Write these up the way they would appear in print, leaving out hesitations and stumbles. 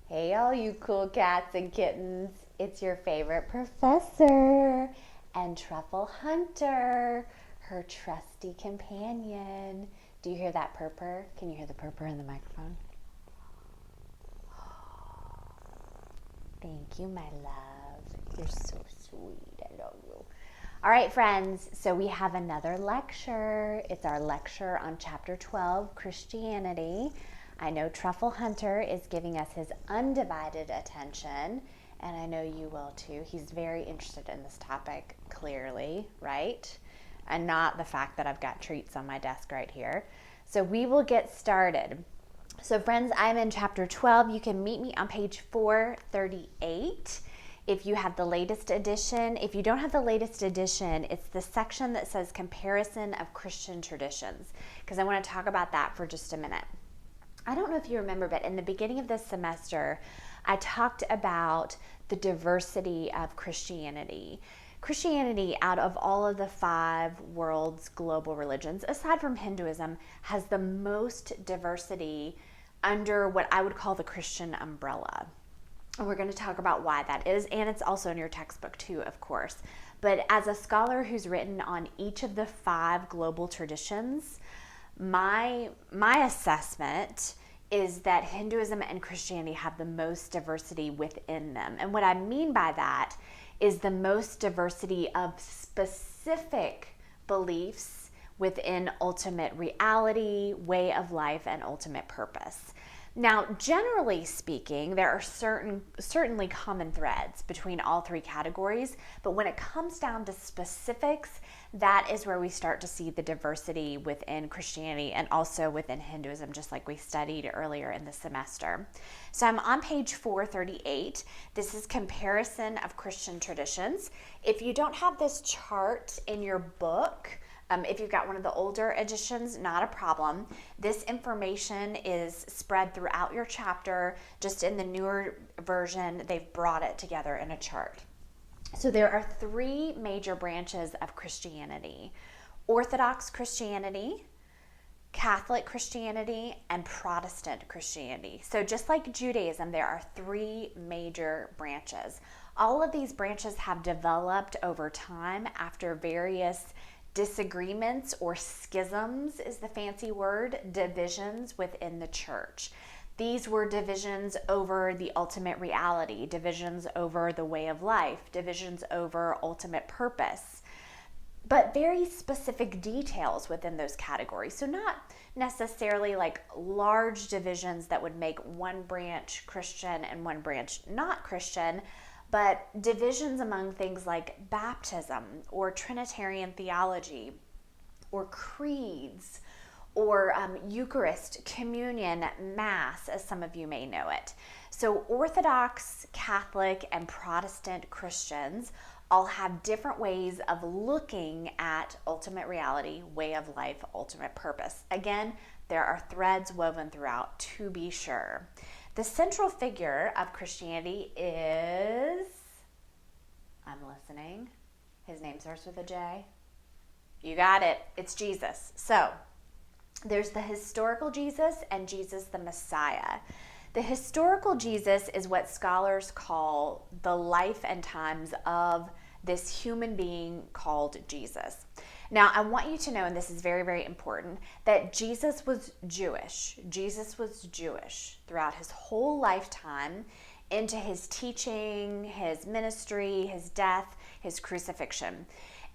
Hey, all you cool cats and kittens. It's your favorite professor and truffle hunter, her trusty companion. Do you hear that purr? Can you hear the purr in the microphone? Thank you, my love. You're so sweet. I love you. All right, friends. So we have another lecture. It's our lecture on chapter 12, Christianity. I know Truffle Hunter is giving us his undivided attention, and I know you will too. He's very interested in this topic, clearly, right? And not the fact that I've got treats on my desk right here. So we will get started. So friends, I'm in chapter 12. You can meet me on page 438 if you have the latest edition. If you don't have the latest edition, it's the section that says comparison of Christian traditions, because I want to talk about that for just a minute. I don't know if you remember, but in the beginning of this semester, I talked about the diversity of Christianity. Christianity, out of all of the 5 world's global religions, aside from Hinduism, has the most diversity under what I would call the Christian umbrella. And we're going to talk about why that is, and it's also in your textbook too, of course. But as a scholar who's written on each of the 5 global traditions, my assessment is that Hinduism and Christianity have the most diversity within them. And what I mean by that is the most diversity of specific beliefs within ultimate reality, way of life, and ultimate purpose. Now, generally speaking, there are certainly common threads between all 3 categories, but when it comes down to specifics, that is where we start to see the diversity within Christianity and also within Hinduism, just like we studied earlier in the semester. So I'm on page 438. This is comparison of Christian traditions. If you don't have this chart in your book, if you've got one of the older editions, not a problem. This information is spread throughout your chapter. Just in the newer version, they've brought it together in a chart. So there are 3 major branches of Christianity: Orthodox Christianity, Catholic Christianity, and Protestant Christianity. So just like Judaism, there are 3 major branches. All of these branches have developed over time after various disagreements, or schisms is the fancy word, divisions within the church. These were divisions over the ultimate reality, divisions over the way of life, divisions over ultimate purpose, but very specific details within those categories. So not necessarily like large divisions that would make one branch Christian and one branch not Christian, but divisions among things like baptism or Trinitarian theology or creeds or Eucharist, communion, Mass, as some of you may know it. So Orthodox, Catholic, and Protestant Christians all have different ways of looking at ultimate reality, way of life, ultimate purpose. Again, there are threads woven throughout, to be sure. The central figure of Christianity is, I'm listening, his name starts with a J. You got it, it's Jesus. So there's the historical Jesus and Jesus the Messiah. The historical Jesus is what scholars call the life and times of this human being called Jesus. Now, I want you to know, and this is very, very important, that Jesus was Jewish. Jesus was Jewish throughout his whole lifetime, into his teaching, his ministry, his death, his crucifixion.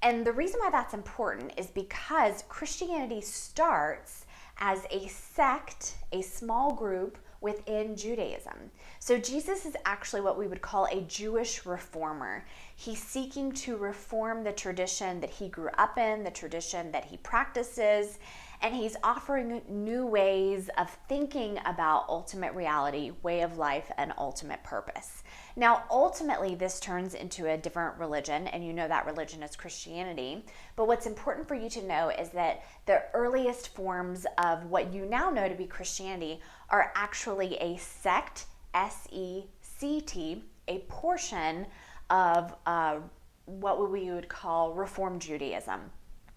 And the reason why that's important is because Christianity starts as a sect, a small group within Judaism. So Jesus is actually what we would call a Jewish reformer. He's seeking to reform the tradition that he grew up in, the tradition that he practices, and he's offering new ways of thinking about ultimate reality, way of life, and ultimate purpose. Now, ultimately, this turns into a different religion, and you know that religion is Christianity. But what's important for you to know is that the earliest forms of what you now know to be Christianity are actually a sect, S-E-C-T, a portion of what we would call Reform Judaism.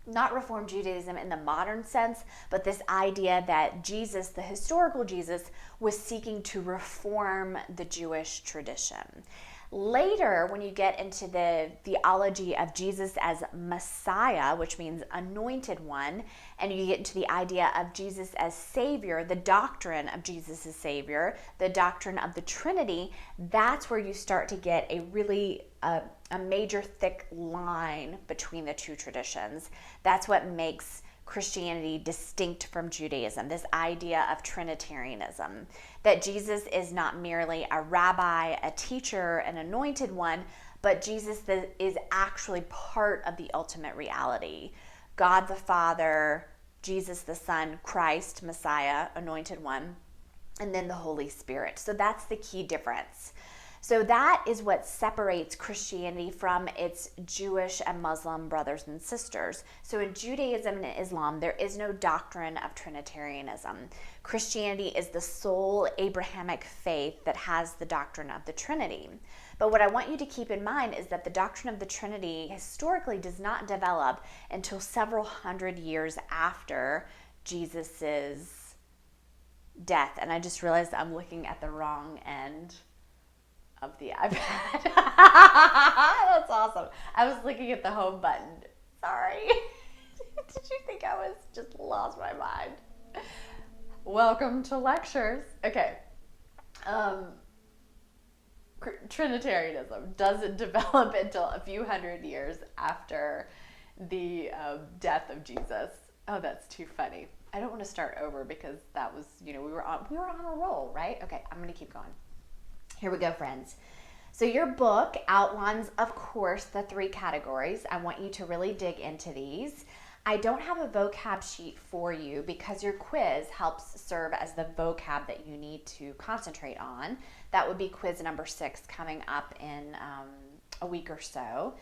not Reform Judaism in the modern sense, but this idea that Jesus, the historical Jesus, was seeking to reform the Jewish tradition. Later, when you get into the theology of Jesus as Messiah, which means anointed one, and you get into the idea of Jesus as Savior, the doctrine of Jesus as Savior, the doctrine of the Trinity, that's where you start to get a really a major thick line between the two traditions. That's what makes Christianity distinct from Judaism, this idea of Trinitarianism, that Jesus is not merely a rabbi, a teacher, an anointed one, but Jesus is actually part of the ultimate reality. God the Father, Jesus the Son, Christ, Messiah, anointed one, and then the Holy Spirit. So that's the key difference. So that is what separates Christianity from its Jewish and Muslim brothers and sisters. So in Judaism and Islam, there is no doctrine of Trinitarianism. Christianity is the sole Abrahamic faith that has the doctrine of the Trinity. But what I want you to keep in mind is that the doctrine of the Trinity historically does not develop until several hundred years after Jesus's death. And I just realized I'm looking at the wrong end of the iPad. That's awesome. I was looking at the home button. Sorry. Did you think I was just lost my mind? Welcome to lectures. Okay. Trinitarianism doesn't develop until a few hundred years after the death of Jesus. Oh, that's too funny. I don't want to start over because that was, we were on a roll, right? Okay, I'm going to keep going. Here we go, friends. So your book outlines, of course, the three categories. I want you to really dig into these. I don't have a vocab sheet for you because your quiz helps serve as the vocab that you need to concentrate on. That would be quiz number 6 coming up in a week or so.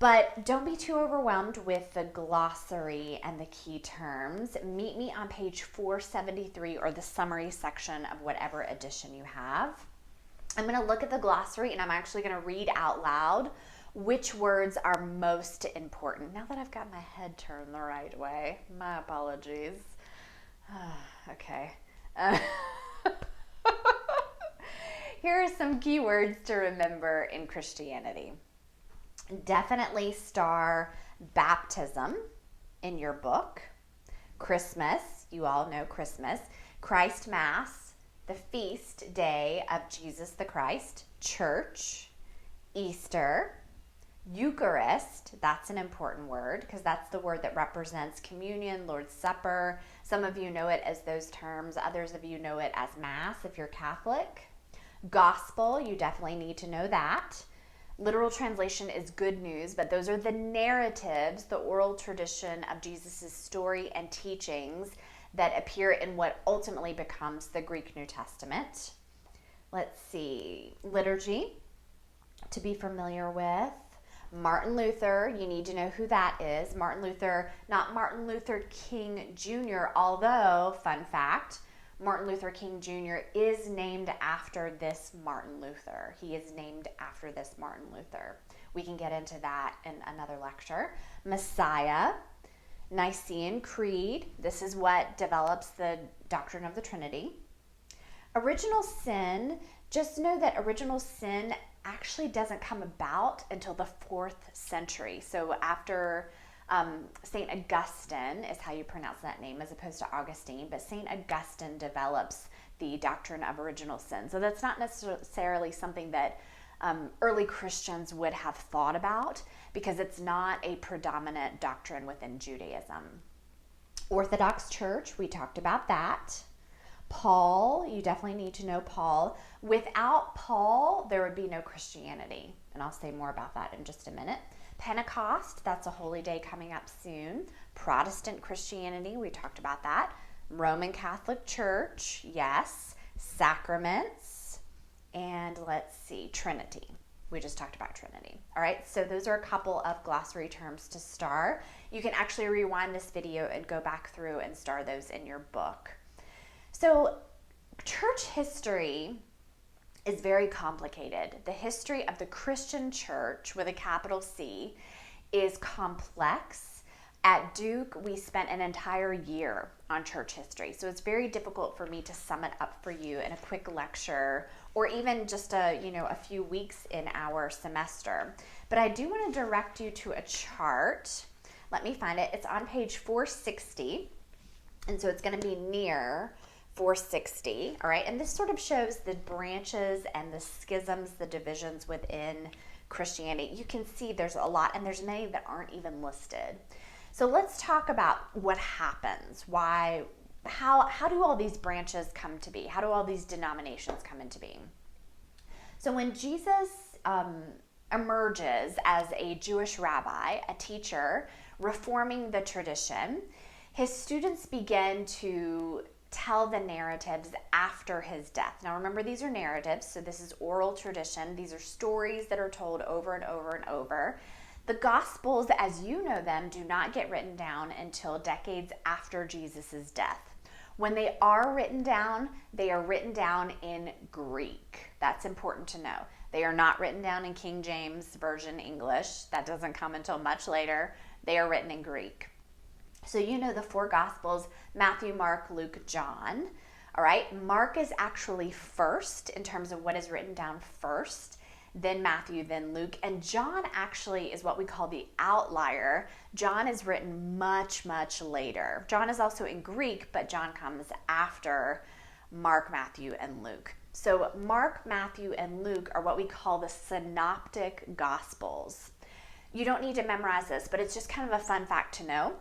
But don't be too overwhelmed with the glossary and the key terms. Meet me on page 473 or the summary section of whatever edition you have. I'm going to look at the glossary and I'm actually going to read out loud which words are most important. Now that I've got my head turned the right way, my apologies. Okay. Here are some key words to remember in Christianity. Definitely star baptism in your book. Christmas, you all know Christmas. Christ Mass, the feast day of Jesus the Christ. Church, Easter, Eucharist, that's an important word because that's the word that represents communion, Lord's Supper. Some of you know it as those terms. Others of you know it as Mass if you're Catholic. Gospel, you definitely need to know that. Literal translation is good news, but those are the narratives, the oral tradition of Jesus' story and teachings that appear in what ultimately becomes the Greek New Testament. Let's see. Liturgy, to be familiar with. Martin Luther, you need to know who that is. Martin Luther, not Martin Luther King Jr., although, fun fact, Martin Luther King Jr. is named after this Martin Luther. He is named after this Martin Luther. We can get into that in another lecture. Messiah, Nicene Creed. This is what develops the doctrine of the Trinity. Original sin, just know that original sin actually doesn't come about until the 4th century. So after St. Augustine is how you pronounce that name as opposed to Augustine, but St. Augustine develops the doctrine of original sin. So that's not necessarily something that early Christians would have thought about because it's not a predominant doctrine within Judaism. Orthodox Church, we talked about that. Paul, you definitely need to know Paul. Without Paul, there would be no Christianity, and I'll say more about that in just a minute. Pentecost, that's a holy day coming up soon. Protestant Christianity, we talked about that. Roman Catholic Church, yes. Sacraments, and let's see, Trinity. We just talked about Trinity. All right, so those are a couple of glossary terms to star. You can actually rewind this video and go back through and star those in your book. So church history is very complicated. The history of the Christian church with a capital C is complex. At Duke, we spent an entire year on church history, so it's very difficult for me to sum it up for you in a quick lecture or even just a few weeks in our semester. But I do want to direct you to a chart. Let me find it. It's on page 460, and so it's going to be near 460, all right? And this sort of shows the branches and the schisms, the divisions within Christianity. You can see there's a lot, and there's many that aren't even listed. So let's talk about what happens. How do all these branches come to be? How do all these denominations come into being? So when Jesus emerges as a Jewish rabbi, a teacher, reforming the tradition, his students begin to tell the narratives after his death. Now remember, these are narratives, so this is oral tradition. These are stories that are told over and over and over. The Gospels, as you know them, do not get written down until decades after Jesus' death. When they are written down, they are written down in Greek. That's important to know. They are not written down in King James Version English. That doesn't come until much later. They are written in Greek. So you know the four Gospels: Matthew, Mark, Luke, John. All right, Mark is actually first in terms of what is written down first, then Matthew, then Luke, and John actually is what we call the outlier. John is written much, much later. John is also in Greek, but John comes after Mark, Matthew, and Luke. So Mark, Matthew, and Luke are what we call the synoptic Gospels. You don't need to memorize this, but it's just kind of a fun fact to know.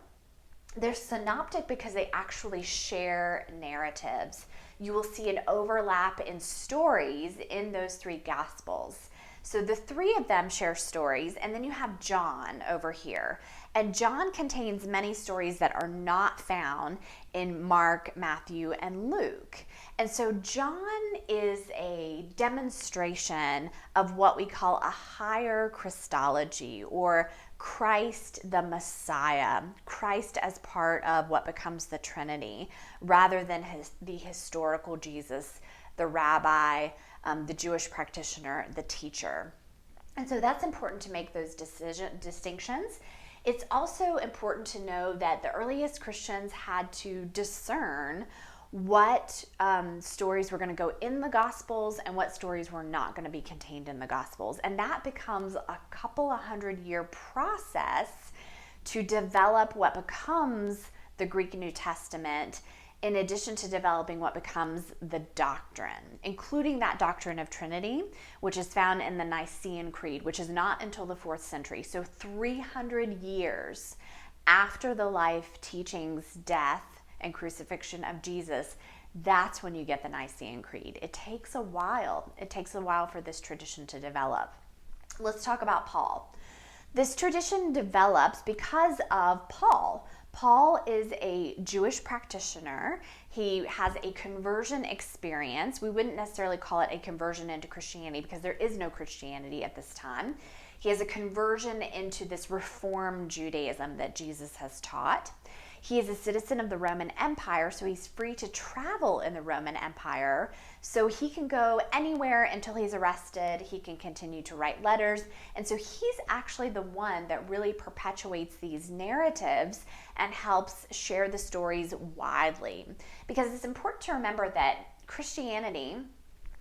They're synoptic because they actually share narratives. You will see an overlap in stories in those three Gospels. So the three of them share stories, and then you have John over here. And John contains many stories that are not found in Mark, Matthew, and Luke. And so John is a demonstration of what we call a higher Christology, or Christ the Messiah, Christ as part of what becomes the Trinity, rather than the historical Jesus, the rabbi, the Jewish practitioner, the teacher. And so that's important to make those distinctions. It's also important to know that the earliest Christians had to discern what stories were going to go in the Gospels and what stories were not going to be contained in the Gospels. And that becomes a couple of 100-year process to develop what becomes the Greek New Testament, in addition to developing what becomes the doctrine, including that doctrine of Trinity, which is found in the Nicene Creed, which is not until the 4th century. So 300 years after the life, teachings, death, and crucifixion of Jesus, that's when you get the Nicene Creed. It takes a while. It takes a while for this tradition to develop. Let's talk about Paul. This tradition develops because of Paul. Paul is a Jewish practitioner. He has a conversion experience. We wouldn't necessarily call it a conversion into Christianity because there is no Christianity at this time. He has a conversion into this Reformed Judaism that Jesus has taught. He is a citizen of the Roman Empire, so he's free to travel in the Roman Empire. So he can go anywhere until he's arrested. He can continue to write letters. And so he's actually the one that really perpetuates these narratives and helps share the stories widely. Because it's important to remember that Christianity,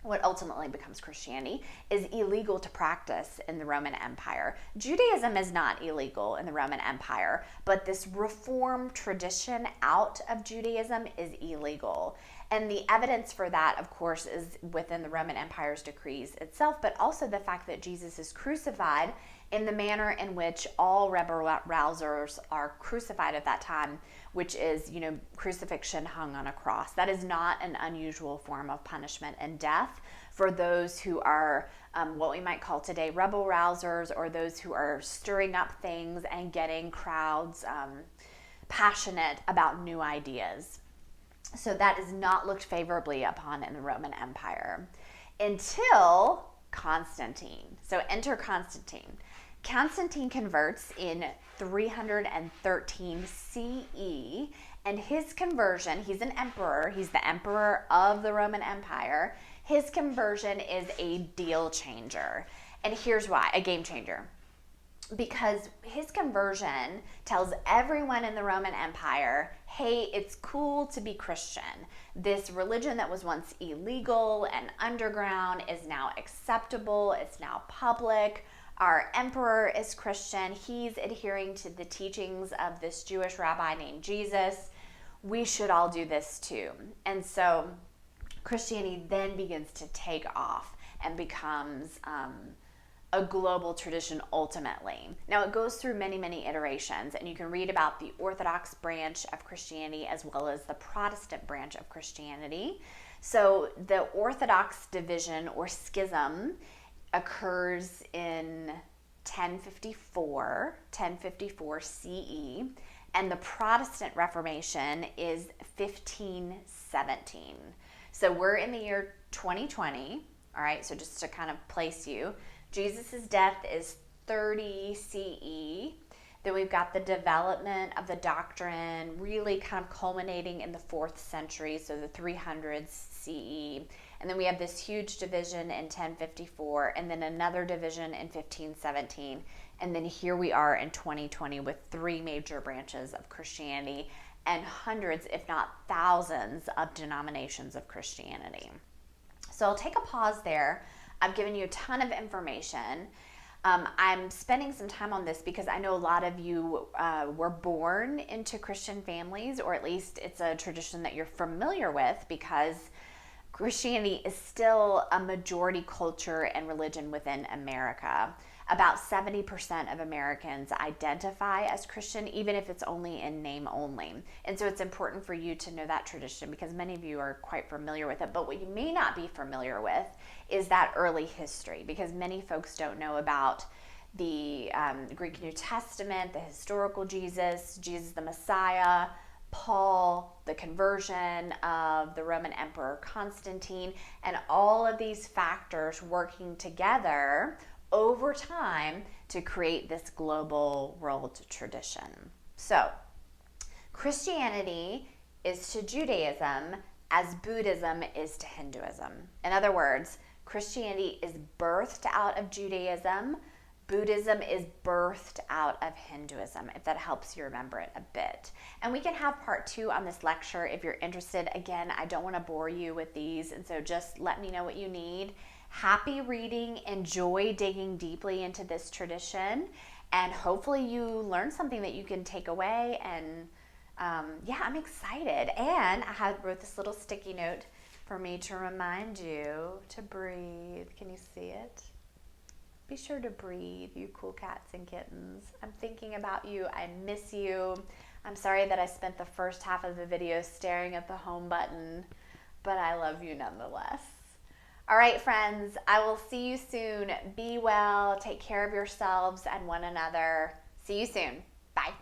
what ultimately becomes Christianity, is illegal to practice in the Roman Empire. Judaism is not illegal in the Roman Empire, but this Reformed tradition out of Judaism is illegal. And the evidence for that, of course, is within the Roman Empire's decrees itself, but also the fact that Jesus is crucified in the manner in which all rebel-rousers are crucified at that time, which is, crucifixion hung on a cross. That is not an unusual form of punishment and death for those who are what we might call today rebel-rousers, or those who are stirring up things and getting crowds passionate about new ideas. So that is not looked favorably upon in the Roman Empire until Constantine. So enter Constantine. Constantine converts in 313 CE, and his conversion, he's an emperor, he's the emperor of the Roman Empire. His conversion is a deal changer. And here's why, a game changer. because his conversion tells everyone in the Roman Empire, hey, it's cool to be Christian. This religion that was once illegal and underground is now acceptable, it's now public. Our emperor is Christian. He's adhering to the teachings of this Jewish rabbi named Jesus. We should all do this too. And so Christianity then begins to take off and becomes a global tradition ultimately. Now, it goes through many, many iterations, and you can read about the Orthodox branch of Christianity as well as the Protestant branch of Christianity. So the Orthodox division or schism occurs in 1054 CE, and the Protestant Reformation is 1517. So we're in the year 2020, all right, so just to kind of place you, Jesus' death is 30 CE. Then we've got the development of the doctrine really kind of culminating in the 4th century, so the 300s CE. And then we have this huge division in 1054, and then another division in 1517. And then here we are in 2020 with 3 major branches of Christianity and hundreds, if not thousands, of denominations of Christianity. So I'll take a pause there. I've given you a ton of information. I'm spending some time on this because I know a lot of you were born into Christian families, or at least it's a tradition that you're familiar with, because Christianity is still a majority culture and religion within America. About 70% of Americans identify as Christian, even if it's only in name only. And so it's important for you to know that tradition because many of you are quite familiar with it. But what you may not be familiar with is that early history, because many folks don't know about the Greek New Testament, the historical Jesus, Jesus the Messiah, Paul, the conversion of the Roman Emperor Constantine, and all of these factors working together over time to create this global world tradition. So, Christianity is to Judaism as Buddhism is to Hinduism. In other words, Christianity is birthed out of Judaism. Buddhism is birthed out of Hinduism, if that helps you remember it a bit. And we can have part 2 on this lecture if you're interested. Again, I don't want to bore you with these, and so just let me know what you need. Happy reading, enjoy digging deeply into this tradition, and hopefully you learn something that you can take away. And yeah, I'm excited. And I wrote this little sticky note for me to remind you to breathe. Can you see it? Be sure to breathe, you cool cats and kittens. I'm thinking about you. I miss you. I'm sorry that I spent the first half of the video staring at the home button, but I love you nonetheless. All right, friends, I will see you soon. Be well, take care of yourselves and one another. See you soon. Bye.